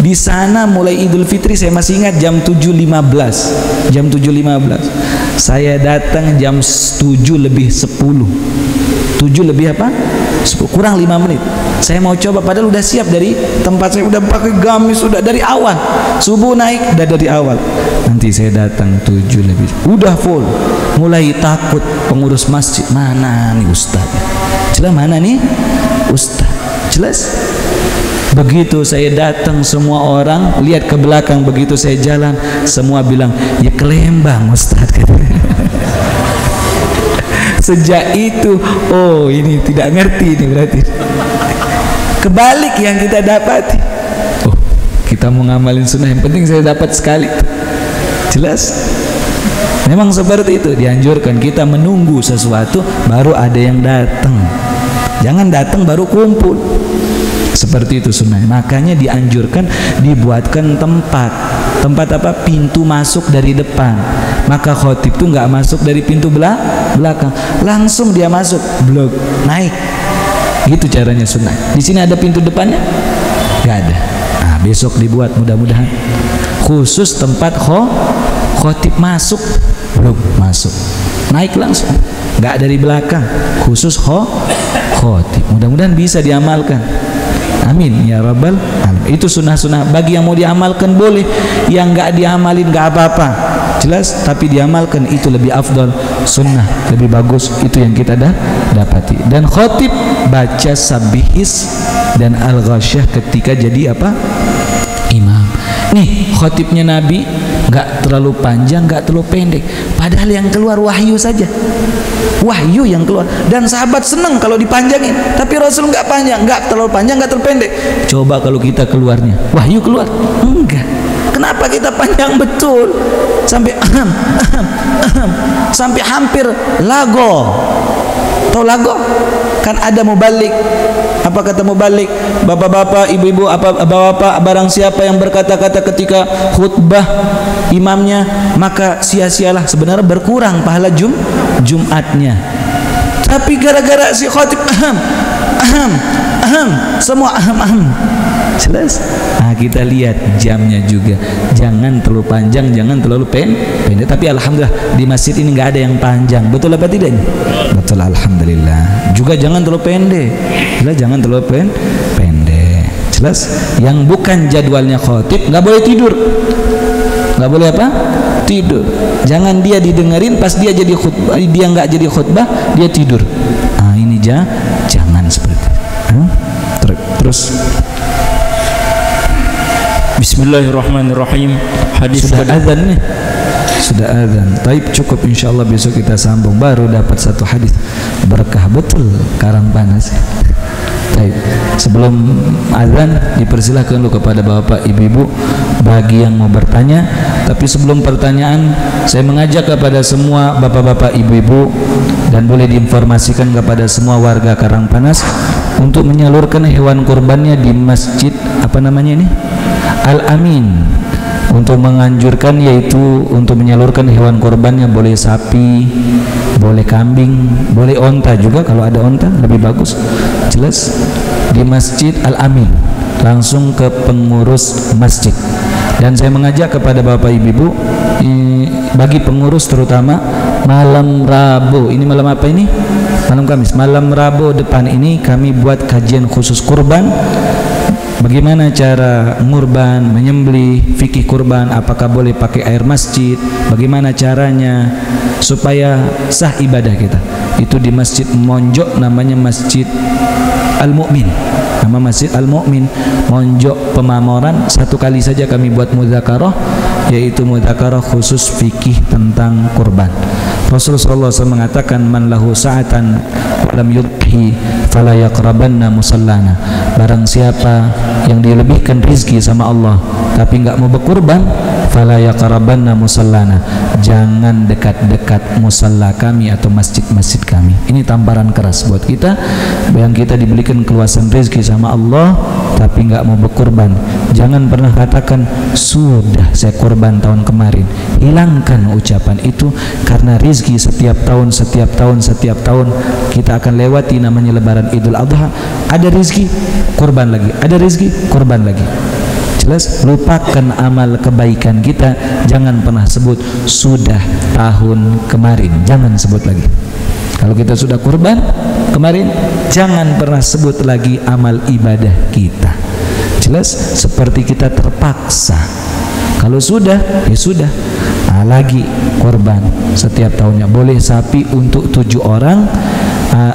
Di sana mulai Idul Fitri saya masih ingat jam 7.15. Jam 7.15. Saya datang jam 7 lebih 10. 7 lebih apa? 10, kurang 5 menit. Saya mau coba padahal udah siap dari tempat saya, udah pakai gamis, sudah dari awal. Subuh naik udah dari awal. Nanti saya datang 7 lebih. Udah full. Mulai takut pengurus masjid, mana nih ustaz? Jelas mana nih ustaz? Jelas. Begitu saya datang semua orang lihat ke belakang, begitu saya jalan semua bilang, "Ya ke Lembang ustaz." Sejak itu, oh ini tidak ngerti ini berarti. Kebalik yang kita dapati. Oh, kita mau ngamalin sunnah, yang penting saya dapat sekali. Jelas. Memang seperti itu, dianjurkan kita menunggu sesuatu baru ada yang datang. Jangan datang baru kumpul. Seperti itu sunnah. Makanya dianjurkan dibuatkan tempat. Tempat apa? Pintu masuk dari depan. Maka khotib itu nggak masuk dari pintu belakang, langsung dia masuk blok naik. Gitu caranya sunnah. Di sini ada pintu depannya? Nggak ada. Nah, besok dibuat mudah-mudahan. Khusus tempat khotib masuk, blok masuk, naik langsung. Nggak dari belakang. Khusus khotib. Mudah-mudahan bisa diamalkan. Amin ya rabbal alamin. Itu sunnah-sunnah. Bagi yang mau diamalkan boleh, yang nggak diamalin nggak apa-apa. Jelas, tapi diamalkan itu lebih afdal, sunnah lebih bagus. Itu yang kita dapati. Dan khotib baca sabihis dan al-ghasyah ketika jadi apa? Imam. Nih khotibnya Nabi nggak terlalu panjang, nggak terlalu pendek. Padahal yang keluar wahyu saja. Wahyu yang keluar, dan sahabat senang kalau dipanjangin, tapi Rasul nggak panjang, nggak terlalu panjang, nggak terlalu pendek. Coba kalau kita keluarnya wahyu keluar, enggak. Kenapa kita panjang betul sampai sampai hampir lago? Tahu lago? Kan ada mubalik. Apa kata mubalik? Bapak-bapak, ibu-ibu, apa bapak-bapak, barang siapa yang berkata-kata ketika khutbah imamnya, maka sia-sialah. Sebenarnya berkurang pahala Jumatnya. Tapi gara-gara si khotib semua jelas. Nah, kita lihat jamnya juga. Jangan terlalu panjang, jangan terlalu pendek. Tapi alhamdulillah di masjid ini nggak ada yang panjang. Betul apa tidak? Betul, alhamdulillah. Juga jangan terlalu pendek. Jelas, jangan terlalu pendek. Jelas. Yang bukan jadwalnya khotib nggak boleh tidur. Nggak boleh apa? Tidur. Jangan dia didengerin pas dia jadi khutbah, dia nggak jadi khutbah, dia tidur. Nah, ini jangan seperti itu. Terus Bismillahirrahmanirrahim. Hadis sudah azan nih. Sudah azan. Taib, cukup insyaallah besok kita sambung. Baru dapat satu hadis. Berkah betul Karangpanas. Taib. Sebelum azan dipersilahkan dulu kepada bapak ibu-ibu bagi yang mau bertanya. Tapi sebelum pertanyaan, saya mengajak kepada semua bapak-bapak ibu-ibu dan boleh diinformasikan kepada semua warga Karangpanas untuk menyalurkan hewan kurbannya di masjid apa namanya ini? Al-Amin, untuk menganjurkan, yaitu untuk menyalurkan hewan kurbannya, boleh sapi, boleh kambing, boleh onta juga, kalau ada onta lebih bagus. Jelas, di masjid Al-Amin, langsung ke pengurus masjid. Dan saya mengajak kepada bapak ibu, bagi pengurus terutama, malam Rabu, ini malam apa ini? Malam Kamis, malam Rabu depan ini kami buat kajian khusus kurban. Bagaimana cara ngurban, menyembelih, fikih kurban, apakah boleh pakai air masjid, bagaimana caranya supaya sah ibadah kita. Itu di Masjid Monjok, namanya Masjid Al-Mu'min. Nama Masjid Al-Mu'min, Monjok Pemamoran. Satu kali saja kami buat mudzakarah, yaitu mudzakarah khusus fikih tentang kurban. Rasulullah SAW mengatakan, man lahu sa'atan lam yudhi fala yaqrabanna musallana. Barang siapa yang dilebihkan rizki sama Allah tapi enggak mau berkurban, fala yaqrabanna musallana, jangan dekat-dekat musalla kami atau masjid-masjid kami. Ini tamparan keras buat kita yang kita diberikan keluasan rizki sama Allah tapi enggak mau berkurban. Jangan pernah katakan sudah saya kurban tahun kemarin. Hilangkan ucapan itu, karena rizki setiap tahun kita akan lewati namanya lebaran Idul Adha. Ada rizki, kurban lagi. Ada rizki, kurban lagi. Jelas, lupakan amal kebaikan kita. Jangan pernah sebut sudah tahun kemarin. Jangan sebut lagi. Kalau kita sudah kurban kemarin, jangan pernah sebut lagi amal ibadah kita. Jelas, seperti kita terpaksa. Kalau sudah, ya sudah. Lagi korban setiap tahunnya. Boleh sapi untuk 7 orang.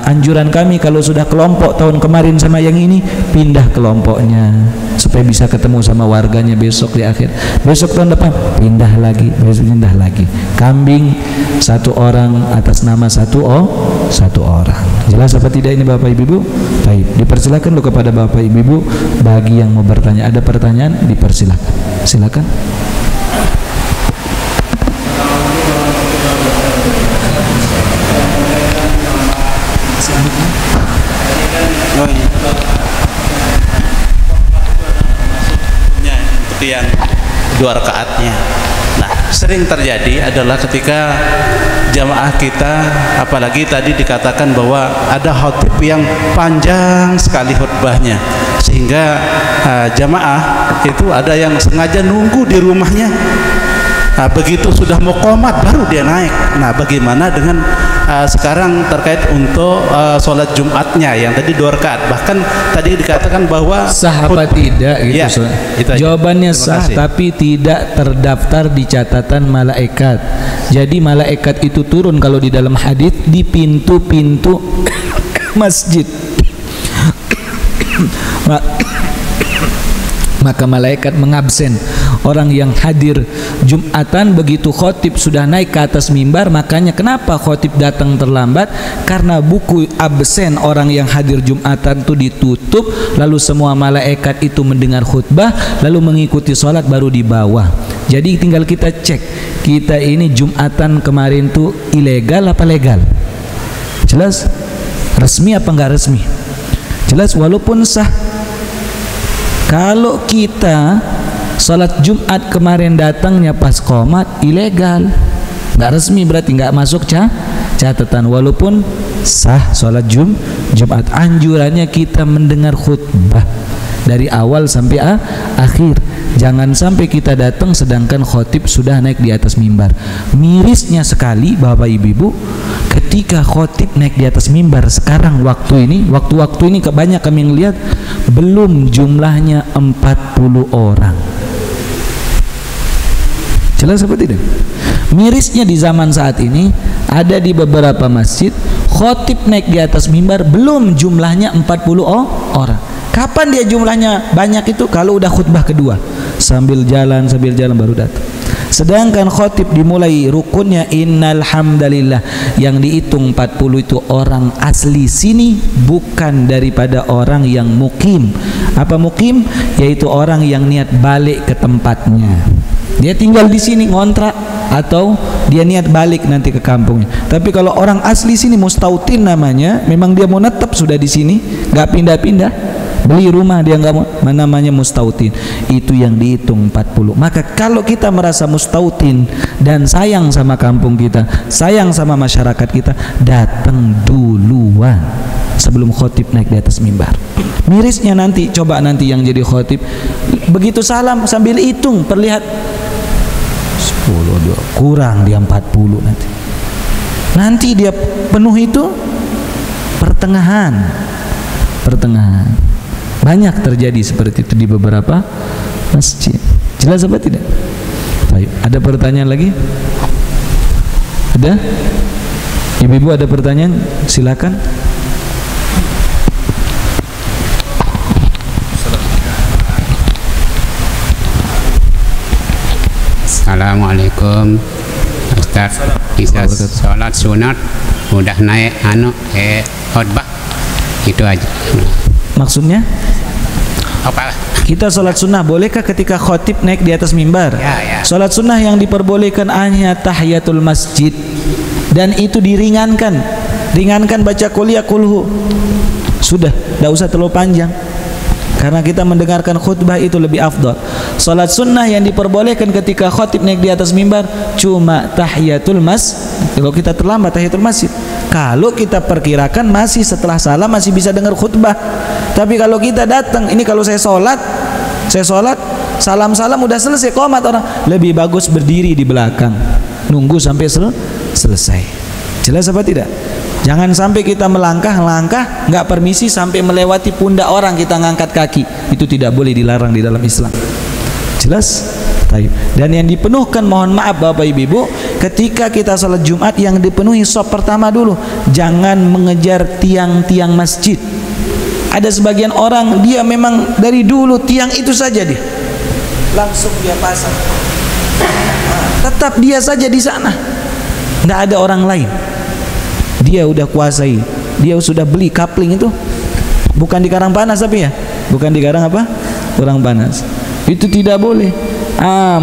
Anjuran kami kalau sudah kelompok tahun kemarin sama yang ini, pindah kelompoknya supaya bisa ketemu sama warganya besok di akhir. Besok tahun depan pindah lagi, besok pindah lagi. Kambing 1 orang atas nama satu orang. Jelas apa tidak ini Bapak Ibu? Baik, dipersilakan lu kepada Bapak Ibu bagi yang mau bertanya. Ada pertanyaan, dipersilakan. Silakan. Untuk yang 2 rakaatnya. Nah, sering terjadi adalah ketika jamaah kita, apalagi tadi dikatakan bahwa ada khotib yang panjang sekali khutbahnya, sehingga jamaah itu ada yang sengaja nunggu di rumahnya. Begitu sudah mau qomat baru dia naik. Nah, bagaimana dengan sekarang terkait untuk sholat Jumatnya yang tadi 2 rakaat? Bahkan tadi dikatakan bahwa sah apa tidak gitu. Ya, jawabannya sah, tapi tidak terdaftar di catatan malaikat. Jadi malaikat itu turun kalau di dalam hadis di pintu-pintu masjid. Maka malaikat mengabsen orang yang hadir Jumatan. Begitu khotib sudah naik ke atas mimbar. Makanya kenapa khotib datang terlambat? Karena buku absen orang yang hadir Jumatan itu ditutup, lalu semua malaikat itu mendengar khutbah lalu mengikuti sholat baru di bawah. Jadi tinggal kita cek, kita ini Jumatan kemarin tuh ilegal apa legal? Jelas? Resmi apa enggak resmi? Jelas, walaupun sah. Kalau kita salat Jumat kemarin datangnya pas qomat, ilegal, nggak resmi, berarti nggak masuk catatan. Walaupun sah salat Jumat, anjurannya kita mendengar khutbah dari awal sampai akhir. Jangan sampai kita datang sedangkan khotib sudah naik di atas mimbar. Mirisnya sekali Bapak Ibu, ketika khotib naik di atas mimbar sekarang waktu ini banyak kami ngelihat belum jumlahnya 40 orang. Jelas apa tidak? Mirisnya di zaman saat ini ada di beberapa masjid khotib naik di atas mimbar belum jumlahnya 40 orang. Kapan dia jumlahnya banyak itu? Kalau udah khutbah kedua, sambil jalan baru datang. Sedangkan khotib dimulai rukunnya innal hamdalillah, yang dihitung 40 itu orang asli sini, bukan daripada orang yang mukim. Apa mukim? Yaitu orang yang niat balik ke tempatnya. Dia tinggal di sini ngontrak atau dia niat balik nanti ke kampungnya. Tapi kalau orang asli sini mustautin namanya, memang dia mau netap sudah di sini, nggak pindah-pindah. Beli rumah dia nggak mau, namanya mustautin. Itu yang dihitung 40. Maka kalau kita merasa mustautin dan sayang sama kampung kita, sayang sama masyarakat kita, datang duluan sebelum khotib naik di atas mimbar. Mirisnya nanti, coba nanti yang jadi khotib begitu salam sambil hitung, perlihat 10, kurang dia 40 nanti. Nanti dia penuh itu pertengahan. Banyak terjadi seperti itu di beberapa masjid. Jelas apa tidak? Baik, ada pertanyaan lagi? Ada? Ibu-ibu ada pertanyaan? Silakan. Assalamualaikum Ustaz. Bisa sholat sunat udah naik khutbah itu aja. Maksudnya Apa? kita sholat sunnah bolehkah ketika khotib naik di atas mimbar? Ya. Sholat sunnah yang diperbolehkan hanya tahiyatul masjid, dan itu diringankan baca kuliah kulhu, sudah, tidak usah terlalu panjang karena kita mendengarkan khutbah itu lebih afdal. Sholat sunnah yang diperbolehkan ketika khotib naik di atas mimbar cuma tahiyatul kalau kita terlambat tahiyatul masjid. Kalau kita perkirakan masih setelah salam masih bisa dengar khutbah. Tapi kalau kita datang, ini kalau saya sholat salam udah selesai qomat orang, lebih bagus berdiri di belakang nunggu sampai selesai. Jelas apa tidak? Jangan sampai kita melangkah nggak permisi sampai melewati pundak orang kita ngangkat kaki, itu tidak boleh, dilarang di dalam Islam. Jelas? Taib. Dan yang dipenuhkan, mohon maaf Bapak Ibu, ketika kita sholat Jumat yang dipenuhi sop pertama dulu, jangan mengejar tiang-tiang masjid. Ada sebagian orang dia memang dari dulu tiang itu saja dia langsung dia pasang, tetap dia saja di sana, tidak ada orang lain. Dia udah kuasai, dia sudah beli kapling itu, bukan di Karangpanas tapi ya, bukan di Karang apa? Karangpanas. Itu tidak boleh.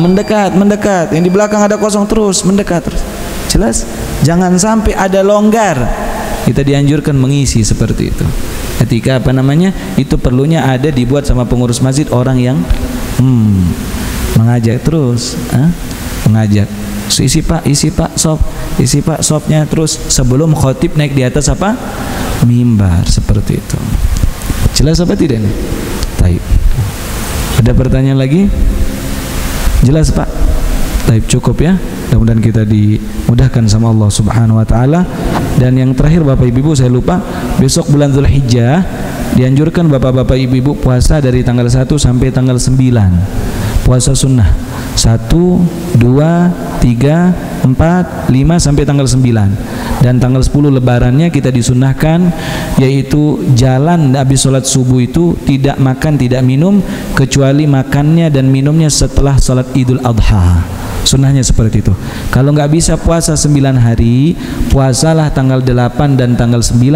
Mendekat, yang di belakang ada kosong terus mendekat terus. Jelas? Jangan sampai ada longgar. Kita dianjurkan mengisi seperti itu. Ketika itu perlunya ada dibuat sama pengurus masjid orang yang mengajak terus, mengajak. Isi pak sopnya terus sebelum khotib naik di atas mimbar, seperti itu. Jelas apa tidak nih? Taib. Ada pertanyaan lagi? Jelas Pak? Taib, cukup ya. Mudah-mudahan kita dimudahkan sama Allah Subhanahu wa taala. Dan yang terakhir Bapak Ibu, saya lupa, besok bulan Dzulhijjah dianjurkan Bapak-bapak Ibu puasa dari tanggal 1 sampai tanggal 9. Puasa sunnah 1, 2, 3, 4, 5 sampai tanggal 9. Dan tanggal 10 lebarannya kita disunnahkan, yaitu jalan habis sholat subuh itu tidak makan tidak minum, kecuali makannya dan minumnya setelah sholat Idul Adha. Sunnahnya seperti itu. Kalau nggak bisa puasa 9 hari, puasalah tanggal 8 dan tanggal 9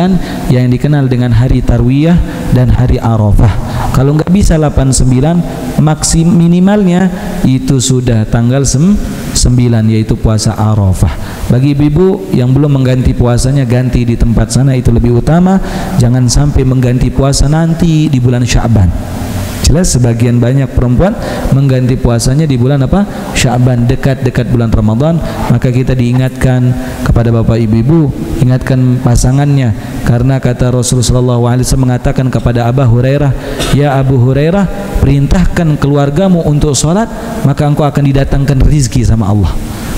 yang dikenal dengan hari Tarwiyah dan hari Arafah. Kalau nggak bisa 8, 9, minimalnya itu sudah tanggal 9, yaitu puasa Arafah. Bagi ibu yang belum mengganti puasanya, ganti di tempat sana, itu lebih utama. Jangan sampai mengganti puasa nanti di bulan Sya'ban. Jelas sebagian banyak perempuan mengganti puasanya di bulan Sya'ban, dekat bulan Ramadan. Maka kita diingatkan kepada bapak ibu, ingatkan pasangannya, karena kata Rasulullah SAW mengatakan kepada Abu Hurairah, ya Abu Hurairah, perintahkan keluargamu untuk sholat, maka engkau akan didatangkan rizki sama Allah.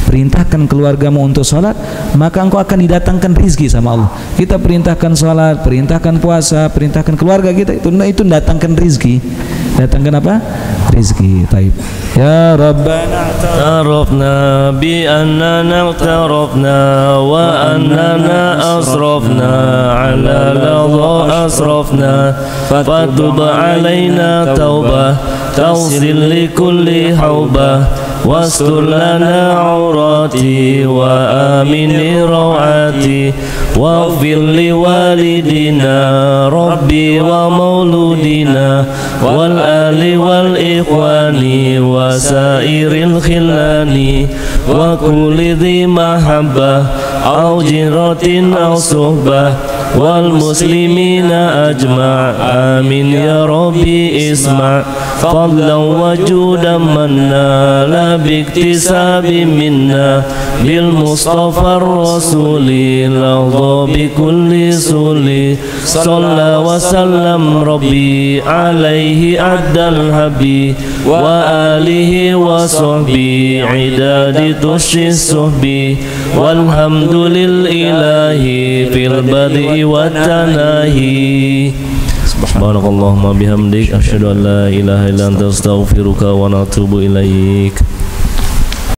Perintahkan keluargamu untuk sholat, maka engkau akan didatangkan rizki sama Allah. Kita perintahkan sholat, perintahkan puasa, perintahkan keluarga kita, itu datangkan rizki. Datangkan apa? Rizki. Taib. Ya Rabbana ta'arafna bi annana ta'arafna wa annana asrafna ala ladha asrafna fatub alaina taubah tawsil li kulli haubah واستر لنا عوراتي وآمن روعاتي واغفر لوالدنا ربي ومولودنا والآل والإخوان وسائر الخلان وكل ذي محبة أو جرة أو صحبة والمسلمين أجمع آمين يا ربي اسمع فضلا وجودا منا لا باكتساب منا بالمصطفى الرسول لرضى بكل سولي صلى وسلم ربي عليه عد الهبي وآله وصحبه عداد تش الصحبي والحمد للإله في البدء والتناهي Subhanakallahumma bihamdik asyhadu an la ilaha illa anta astaghfiruka wa atubu ilaik.